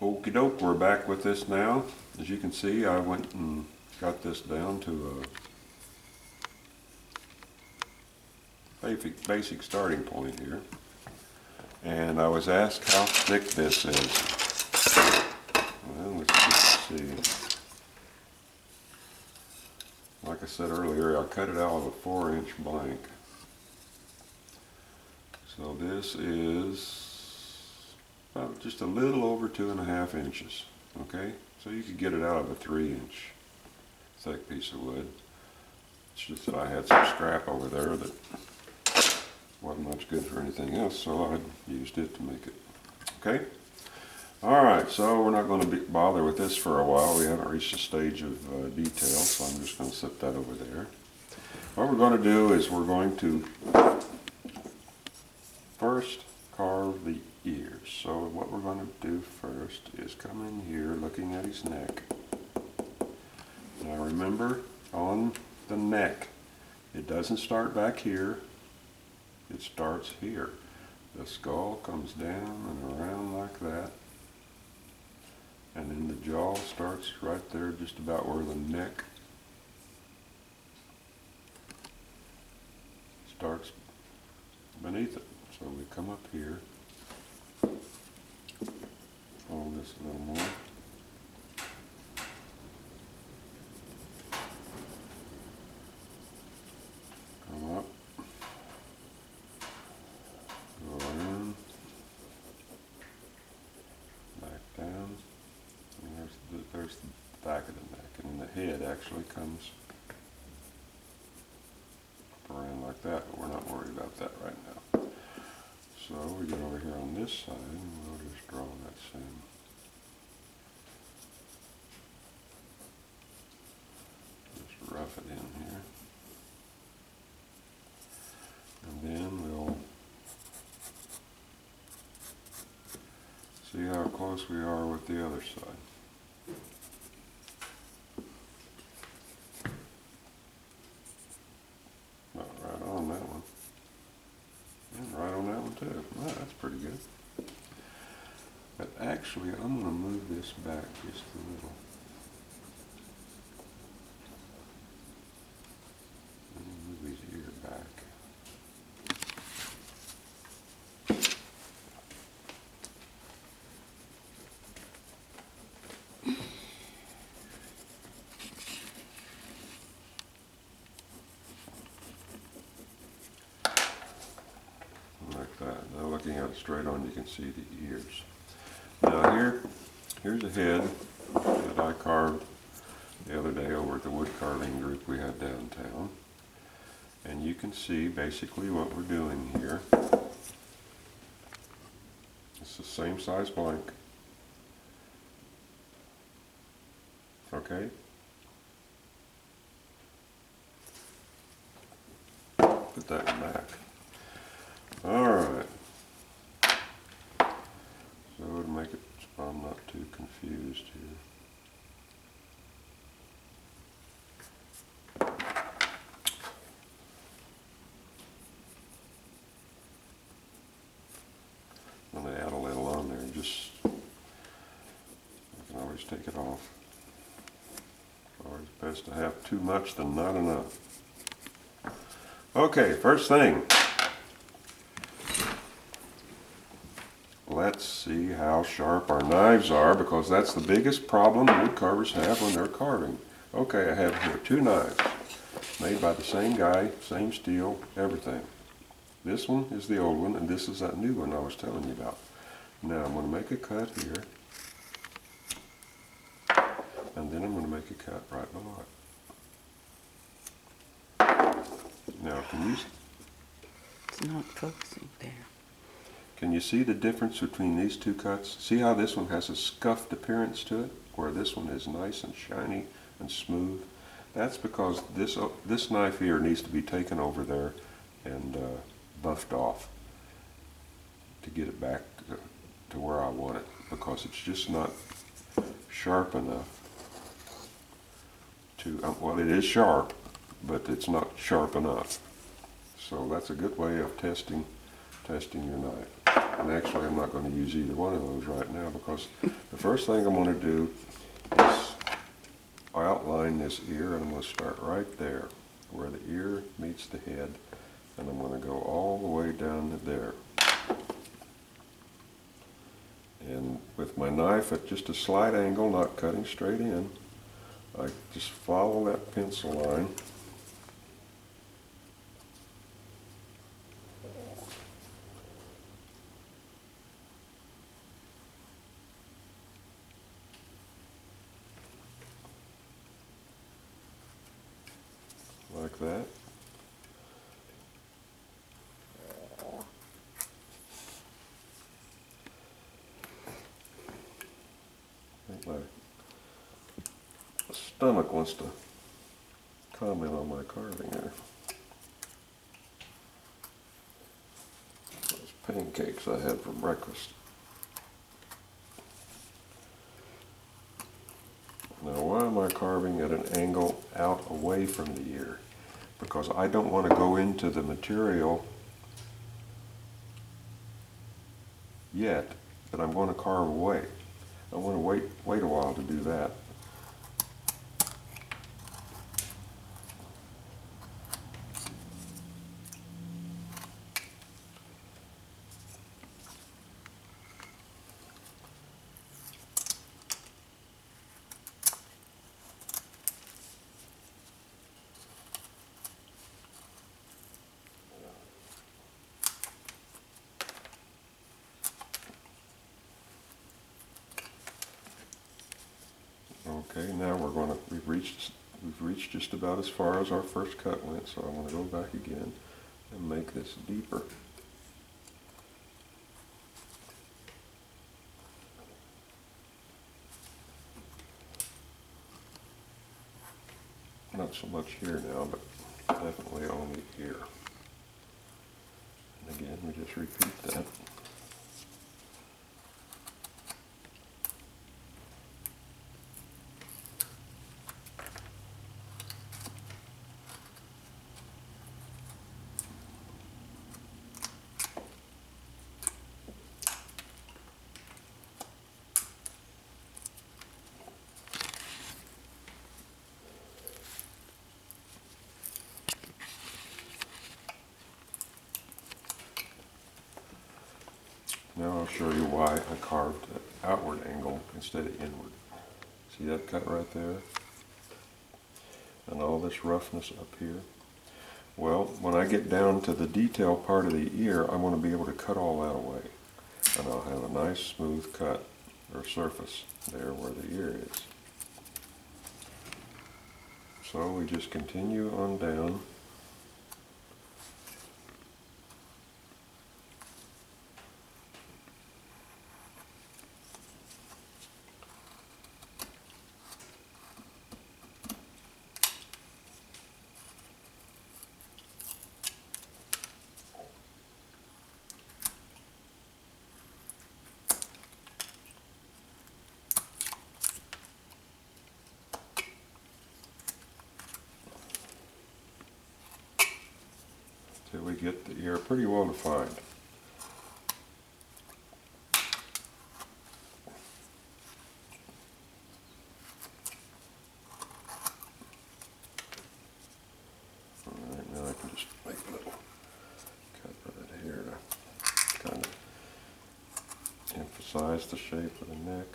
Okie doke, we're back with this now. As you can see, I went and got this down to a basic starting point here. And I was asked how thick this is. Well, let's just see. Like I said earlier, I cut it out of a 4-inch blank. So this is about just a little over 2.5 inches. Okay, so you could get it out of a 3-inch thick piece of wood. It's just that I had some scrap over there that wasn't much good for anything else, so I used it to make it. Okay. All right, so we're not going to bother with this for a while. We haven't reached the stage of detail, so I'm just going to set that over there. What we're going to do is we're going to first carve the ears. So what we're going to do first is come in here looking at his neck. Now remember, on the neck, it doesn't start back here, it starts here. The skull comes down and around like that, and then the jaw starts right there just about where the neck starts beneath it. So we come up here, fold this a little more. Come up, go around, back down, and there's the back of the neck, and then the head actually comes up around like that, but we're not worried about that right now. So we get over here on this side, and we'll just draw that same. Just rough it in here. And then we'll see how close we are with the other side. Not right on that one. And right on that one too. Well, that's pretty good. But actually, I'm going to move this back just a little. Move his ear back. Like that. Now looking at it straight on, you can see the ears. Now here's a head that I carved the other day over at the wood carving group we had downtown. And you can see basically what we're doing here. It's the same size blank. Okay? Put that one back. Alright. So to make it so I'm not too confused here. I'm going to add a little on there, just, I can always take it off. It's always best to have too much than not enough. Okay, first thing. Let's see how sharp our knives are, because that's the biggest problem wood carvers have when they're carving. Okay, I have here 2 knives, made by the same guy, same steel, everything. This one is the old one, and this is that new one I was telling you about. Now I'm going to make a cut here, and then I'm going to make a cut right below it. Now, It's not focusing there. Can you see the difference between these 2 cuts? See how this one has a scuffed appearance to it, where this one is nice and shiny and smooth? That's because this knife here needs to be taken over there and buffed off to get it back to where I want it, because it's just not sharp enough to, well, it is sharp, but it's not sharp enough. So that's a good way of testing testing your knife. And actually I'm not going to use either one of those right now, because the first thing I'm going to do is outline this ear, and I'm going to start right there where the ear meets the head, and I'm going to go all the way down to there. And with my knife at just a slight angle, not cutting straight in, I just follow that pencil line. Like that. I think my stomach wants to comment on my carving there. Those pancakes I had for breakfast. Now, why am I carving at an angle out away from the ear? Because I don't want to go into the material yet, but I'm going to carve away. I want to wait a while to do that. Okay, now we've reached just about as far as our first cut went, so I'm going to go back again and make this deeper. Not so much here now, but definitely on the ear. And again, we just repeat that. Now I'll show you why I carved an outward angle instead of inward. See that cut right there? And all this roughness up here? Well, when I get down to the detail part of the ear, I want to be able to cut all that away. And I'll have a nice smooth cut, or surface, there where the ear is. So we just continue on down. Till we get the ear pretty well defined. Alright, now I can just make a little cut right here to kind of emphasize the shape of the neck.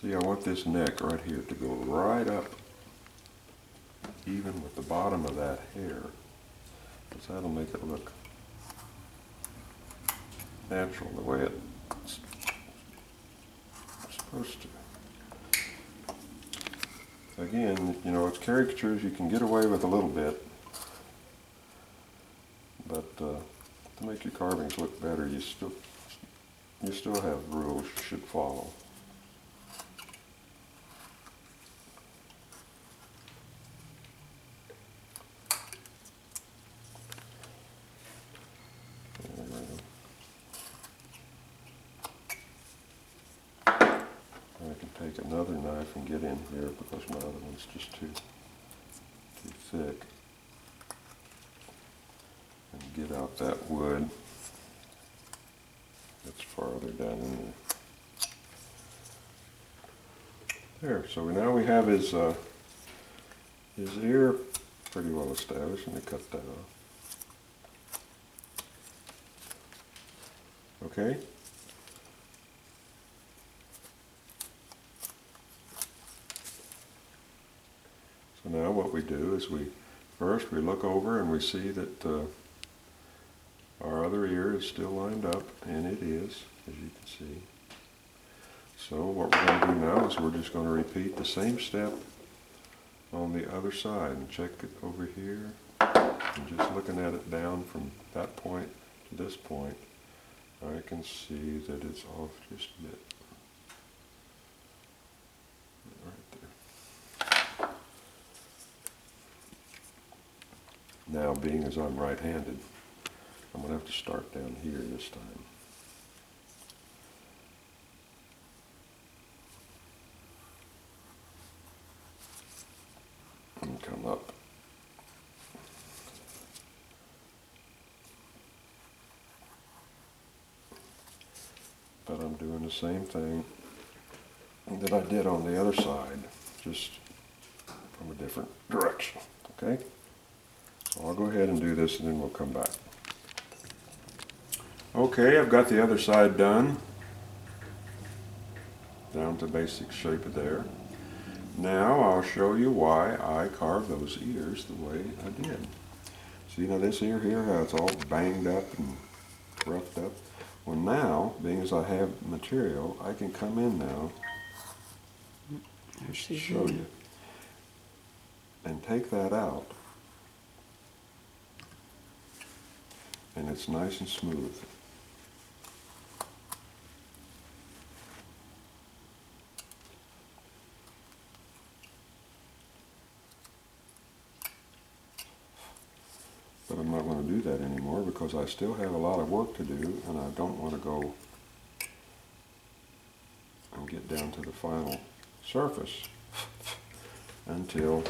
See, I want this neck right here to go right up, even with the bottom of that hair, because that'll make it look natural the way it's supposed to. Again, you know, it's caricatures, you can get away with a little bit, but to make your carvings look better, you still you still have rules you should follow. I can take another knife and get in here because my other one's just too thick. And get out that wood that's farther down in there. There, so now we have his ear pretty well established. Let me cut that off. Okay? So now what we do is first we look over and we see that our other ear is still lined up, and it is, as you can see. So what we're going to do now is we're just going to repeat the same step on the other side and check it over here. And just looking at it down from that point to this point, I can see that it's off just a bit. Right there. Now, being as I'm right-handed, I'm going to have to start down here this time. And come up. But I'm doing the same thing that I did on the other side, just from a different direction, okay? So I'll go ahead and do this and then we'll come back. Okay, I've got the other side done, down to basic shape of there. Now I'll show you why I carved those ears the way I did. See, now this ear here, how it's all banged up and roughed up? Well now, being as I have material, I can come in now, just to show you, and take that out. And it's nice and smooth. But I'm not going to do that anymore because I still have a lot of work to do and I don't want to go and get down to the final surface until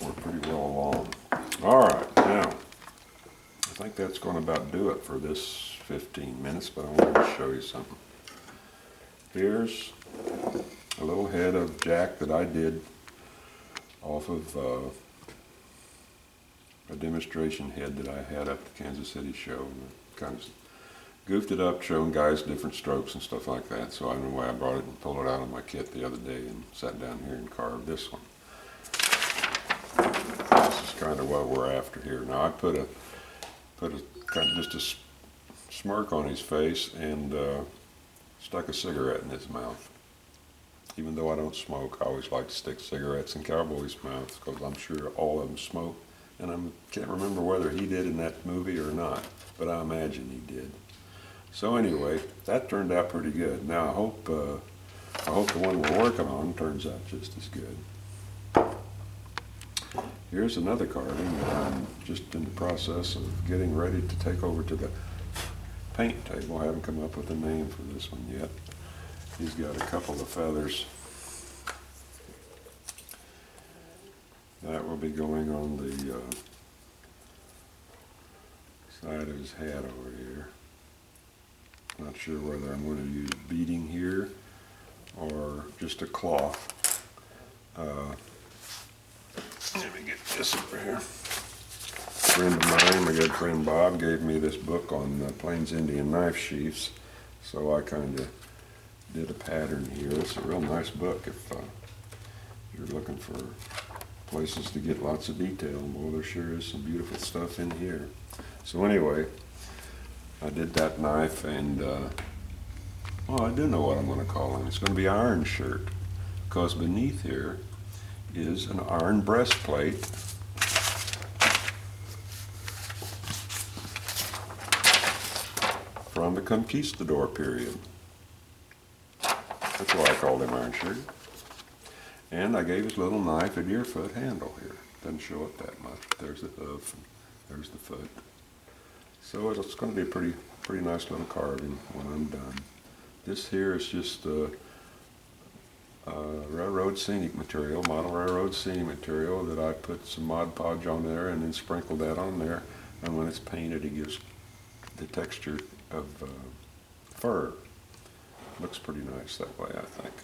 we're pretty well along. Alright, now I think that's going to about do it for this 15 minutes, but I wanted to show you something. Here's a little head of jack that I did off of a demonstration head that I had at the Kansas City show. And I kind of goofed it up, showing guys different strokes and stuff like that. So I don't know why I brought it and pulled it out of my kit the other day and sat down here and carved this one. This is kind of what we're after here. Now I put a kind of just a smirk on his face and stuck a cigarette in his mouth. Even though I don't smoke, I always like to stick cigarettes in cowboys' mouths because I'm sure all of them smoke. And I can't remember whether he did in that movie or not, but I imagine he did. So anyway, that turned out pretty good. Now I hope the one we're working on turns out just as good. Here's another carving that I'm just in the process of getting ready to take over to the paint table. I haven't come up with a name for this one yet. He's got a couple of feathers. That will be going on the side of his hat over here. Not sure whether I'm going to use beading here or just a cloth. Let me get this over here. A friend of mine, my good friend Bob, gave me this book on Plains Indian knife sheaths, so I kind of did a pattern here. It's a real nice book if you're looking for places to get lots of detail. Well, there sure is some beautiful stuff in here. So anyway, I did that knife and, well, I do know what I'm going to call him. It's going to be Iron Shirt, because beneath here is an iron breastplate from the conquistador period. That's why I called him Iron Sugar. And I gave his little knife a deerfoot handle here. Doesn't show it that much, but there's the hoof and there's the foot. So it's going to be a pretty nice little carving when I'm done. This here is just railroad scenic material, model railroad scenic material that I put some Mod Podge on there and then sprinkled that on there. And when it's painted, it gives the texture of fur. Looks pretty nice that way, I think.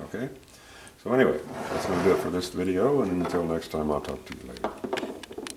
Okay? So anyway, that's going to do it for this video, and until next time, I'll talk to you later.